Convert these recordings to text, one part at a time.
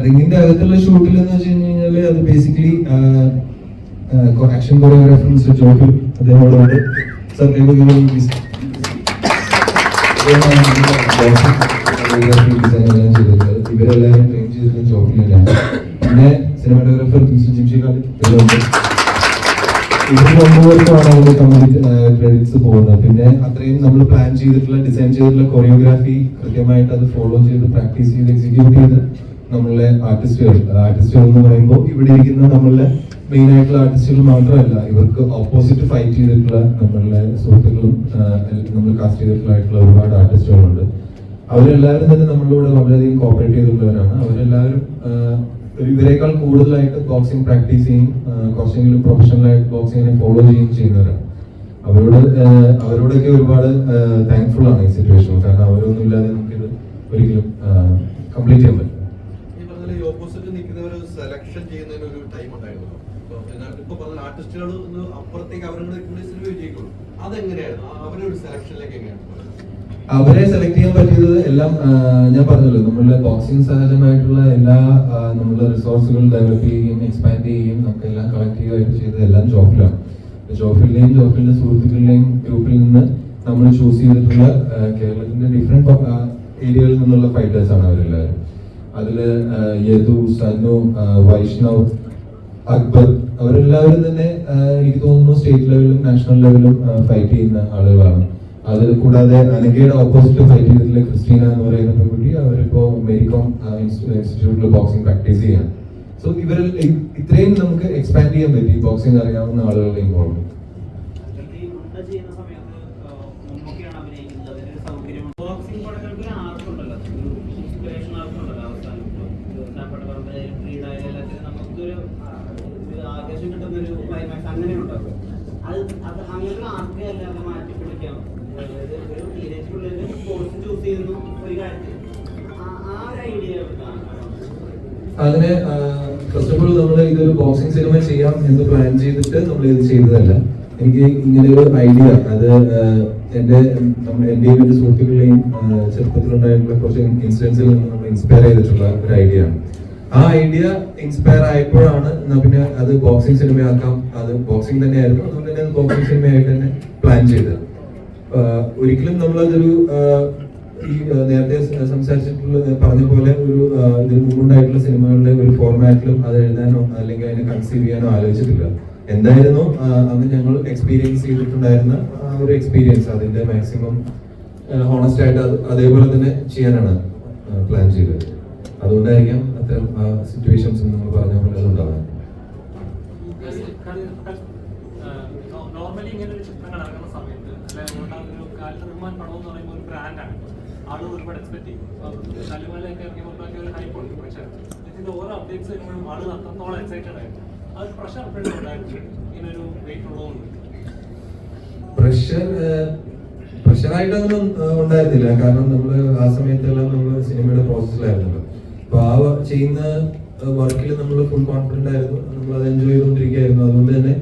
റിങ്ങിന്റെ അകത്തുള്ള ഷൂട്ടിൽ എന്ന് വെച്ച് കഴിഞ്ഞാല് അത് basically action choreographer mister Jophil അദ്ദേഹത്തോട് ഇവരെല്ലാവരും ട്രെയിൻ ചെയ്തിട്ടുള്ള ജോഫിലാണ്. പിന്നെ സിനിമാറ്റോഗ്രാഫർ മിസ്റ്റർ ജിംഷി ഖാലിദ് ഇവർക്ക് അതിന്റെ കംപ്ലീറ്റ് ക്രെഡിറ്റ്സ് പോകുന്നത്. പിന്നെ അത്രയും നമ്മൾ പ്ലാൻ ചെയ്തിട്ടുള്ള ഡിസൈൻ ചെയ്തിട്ടുള്ള കൊറിയോഗ്രാഫി കൃത്യമായിട്ട് അത് ഫോളോ ചെയ്ത് പ്രാക്ടീസ് ചെയ്ത് എക്സിക്യൂട്ട് ചെയ്ത് നമ്മളുടെ ആർട്ടിസ്റ്റുകൾ എന്ന് പറയുമ്പോൾ ഇവിടെ ഇരിക്കുന്ന നമ്മളുടെ മെയിൻ ആയിട്ടുള്ള ആർട്ടിസ്റ്റുകൾ മാത്രമല്ല, ഇവർക്ക് ഓപ്പോസിറ്റ് ഫൈറ്റ് ചെയ്തിട്ടുള്ള നമ്മളുടെ സുഹൃത്തുക്കളും നമ്മൾ കാസ്റ്റ് ചെയ്തിട്ടുള്ള ഒരുപാട് ആർട്ടിസ്റ്റുകളുണ്ട്. അവരെല്ലാവരും തന്നെ നമ്മളോട് വളരെയധികം കോപ്പറേറ്റ് ചെയ്തിട്ടുള്ളവരാണ്. അവരെല്ലാവരും ഇവരെക്കാൾ കൂടുതലായിട്ട് ബോക്സിംഗ് പ്രാക്ടീസ് ചെയ്യും, കുറച്ചെങ്കിലും പ്രൊഫഷണൽ ആയിട്ട് ബോക്സിങ്ങിനെ ഫോളോ ചെയ്യുന്നവരാണ്. അവരോടൊക്കെ ഒരുപാട് താങ്ക്ഫുൾ ആണ് ഈ സിറ്റുവേഷൻ. കാരണം അവരൊന്നും ഇല്ലാതെ നമുക്കിത് ഒരിക്കലും കംപ്ലീറ്റ് ചെയ്യാൻ പറ്റും. ഓപ്പോസിറ്റ് നിൽക്കുന്നവർ സെലക്ഷൻ ചെയ്യുന്നതിന് ഒരു ടൈം ഉണ്ടായിരുന്നു. ഇപ്പൊ പറഞ്ഞ ആർട്ടിസ്റ്റുകൾ അപ്പുറത്തേക്ക് അവരുടെ വിജയിക്കുള്ളൂ. അതെങ്ങനെയായിരുന്നു അവരൊരു സെലക്ഷനിലേക്ക് എങ്ങനെയാണ്? അവരെ സെലക്ട് ചെയ്യാൻ പറ്റിയത് എല്ലാം ഞാൻ പറഞ്ഞല്ലോ, നമ്മളുടെ ബോക്സിംഗ് സഹജമായിട്ടുള്ള എല്ലാ നമ്മളുടെ റിസോഴ്സുകൾ ഡെവലപ്പ് ചെയ്യുകയും എക്സ്പാൻഡ് ചെയ്യുകയും നമുക്ക് എല്ലാം കളക്റ്റീവായിട്ട് ചെയ്തത് എല്ലാം ജോഫിലാണ്. ജോഫിലിന്റെയും ജോഫിലിന്റെ സുഹൃത്തുക്കളുടെയും ഗ്രൂപ്പിൽ നിന്ന് നമ്മൾ ചൂസ് ചെയ്തിട്ടുള്ള കേരളത്തിന്റെ ഡിഫറെന്റ് ഏരിയകളിൽ നിന്നുള്ള ഫൈറ്റേഴ്സ് ആണ് അവരെല്ലാവരും. അതില് യദു, സനു, വൈഷ്ണവ്, അക്ബർ അവരെല്ലാവരും തന്നെ എനിക്ക് തോന്നുന്നു സ്റ്റേറ്റ് ലെവലിലും നാഷണൽ ലെവലിലും ഫൈറ്റ് ചെയ്യുന്ന ആളുകളാണ്. അത് കൂടാതെ അനഘയുടെ ഓപ്പോസിറ്റ് ഫൈറ്റ് ചെയ്തിട്ടുള്ള ക്രിസ്റ്റീന എന്ന് പറയുന്ന പെൺകുട്ടി അവരിപ്പോ മേരികോം ഇൻസ്റ്റിറ്റ്യൂട്ടിൽ ബോക്സിംഗ് പ്രാക്ടീസ് ചെയ്യാണ്. സോ ഇവരിൽ ഇത്രയും നമുക്ക് എക്സ്പാൻഡ് ചെയ്യാൻ പറ്റി ബോക്സിംഗ് അറിയാവുന്ന ആളുകളുടെ ഇൻവോൾവ്മെന്റ്. അതിനെ ഫസ്റ്റ് ഓഫ് ഓൾ നമ്മൾ ഇതൊരു ബോക്സിംഗ് സിനിമ ചെയ്യാം എന്ന് പ്ലാൻ ചെയ്തിട്ട് നമ്മൾ ഇത് ചെയ്തതല്ല. എനിക്ക് ഇങ്ങനെ ഒരു ഐഡിയ അത് എന്റെയും എന്റെ സുഹൃത്തുക്കളുടെയും ചെറുപ്പത്തിലുണ്ടായിട്ടുള്ള കുറച്ച് ഇൻസിഡൻസിൽ നിന്ന് നമ്മൾ ഇൻസ്പയർ ചെയ്തിട്ടുള്ള ഒരു ഐഡിയ ആണ്. ആ ഐഡിയ ഇൻസ്പയർ ആയപ്പോഴാണ് എന്നാ പിന്നെ അത് ബോക്സിംഗ് സിനിമയാക്കാം, അത് ബോക്സിംഗ് തന്നെയായിരുന്നു, അതുകൊണ്ട് തന്നെ അത് ബോക്സിംഗ് സിനിമയായിട്ട് തന്നെ പ്ലാൻ ചെയ്തത്. ഒരിക്കലും നമ്മളതൊരു ഈ നേരത്തെ സംസാരിച്ചിട്ടുള്ള പറഞ്ഞ പോലെ ഒരു ഇതിന് മുമ്പുണ്ടായിട്ടുള്ള സിനിമകളുടെ ഒരു ഫോർമാറ്റിലും അത് എഴുതാനോ അല്ലെങ്കിൽ അതിനെ കൺസീവ് ചെയ്യാനോ ആലോചിച്ചിട്ടില്ല. എന്തായിരുന്നു അന്ന് ഞങ്ങൾ എക്സ്പീരിയൻസ് ചെയ്തിട്ടുണ്ടായിരുന്ന ആ ഒരു എക്സ്പീരിയൻസ് അതിന്റെ മാക്സിമം ഹോണസ്റ്റ് ആയിട്ട് അതേപോലെ തന്നെ ചെയ്യാനാണ് പ്ലാൻ ചെയ്തത്. അതുകൊണ്ടായിരിക്കാം അത്തരം സിറ്റുവേഷൻസ് നമ്മൾ പറഞ്ഞ പോലെ അതുണ്ടാവാൻ. നോർമലി ഇങ്ങനെ ഒരു ചിത്രങ്ങൾ ഇറങ്ങുന്ന സമയത്ത് ഒരു ബ്രാൻഡാണ്, ആളുകൾ ഒരുപാട് എക്സ്പെക്ട് ചെയ്യും. തല്ലുമാലയൊക്കെ ഇറങ്ങിയപ്പോഴൊക്കെ ഒരു ഹൈപ്പ് ഉണ്ട്. പക്ഷേ ഇതിന്റെ ഓരോ അപ്ഡേറ്റ്സ് വരുമ്പോഴും ആളുകൾ അത്രത്തോളം എക്സൈറ്റഡ് ആയിരുന്നു. അത് പ്രഷർ എപ്പോഴും ഉണ്ടായിരുന്നു ഇങ്ങനൊരു വെയിറ്റ് ഉള്ളതുകൊണ്ട്. പ്രഷറായിട്ടൊന്നും ഉണ്ടായിരുന്നില്ല. കാരണം നമ്മള് ആ സമയത്തെല്ലാം നമ്മള് സിനിമയുടെ പ്രോസസ്സിലായിരുന്നല്ലോ. അപ്പൊ ആ ചെയ്യുന്ന വർക്കിൽ നമ്മൾ ഫുൾ കോൺഫിഡന്റ് ആയിരുന്നു, നമ്മൾ അത് എൻജോയ് ചെയ്തുകൊണ്ടിരിക്കുകയായിരുന്നു. അതുകൊണ്ട് തന്നെ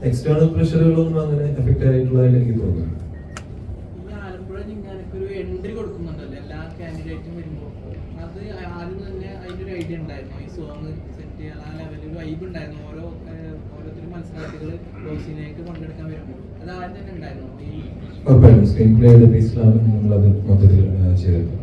എക്സ്റ്റേണൽ പ്രഷറുകളൊന്നും അങ്ങനെ എഫക്റ്റ് ആയിട്ടുള്ളതായിട്ട് എനിക്ക് തോന്നുന്നു. എൻട്രി കൊടുക്കുന്നുണ്ടല്ലോ എല്ലാ കാൻഡിഡേറ്റും വരുമ്പോൾ, അത് ആദ്യം തന്നെ അതിൻ്റെ ഐഡിയ ഉണ്ടായിരുന്നു. ഈ സോങ് സെറ്റ് ചെയ്യാൻ ആ ലെവലിൽ ഒരു വൈബ് ഉണ്ടായിരുന്നു. ഓരോരുത്തരും മത്സരാർത്ഥികൾ ബോക്സിങ്ങിലേക്ക് പങ്കെടുക്കാൻ വരുമ്പോൾ അത് ആദ്യം തന്നെ ഉണ്ടായിരുന്നു. സ്ക്രീൻ പ്ലേയുടെ ബേസിലാണ് നമ്മളത് മൊത്തത്തിൽ ചെയ്തത്.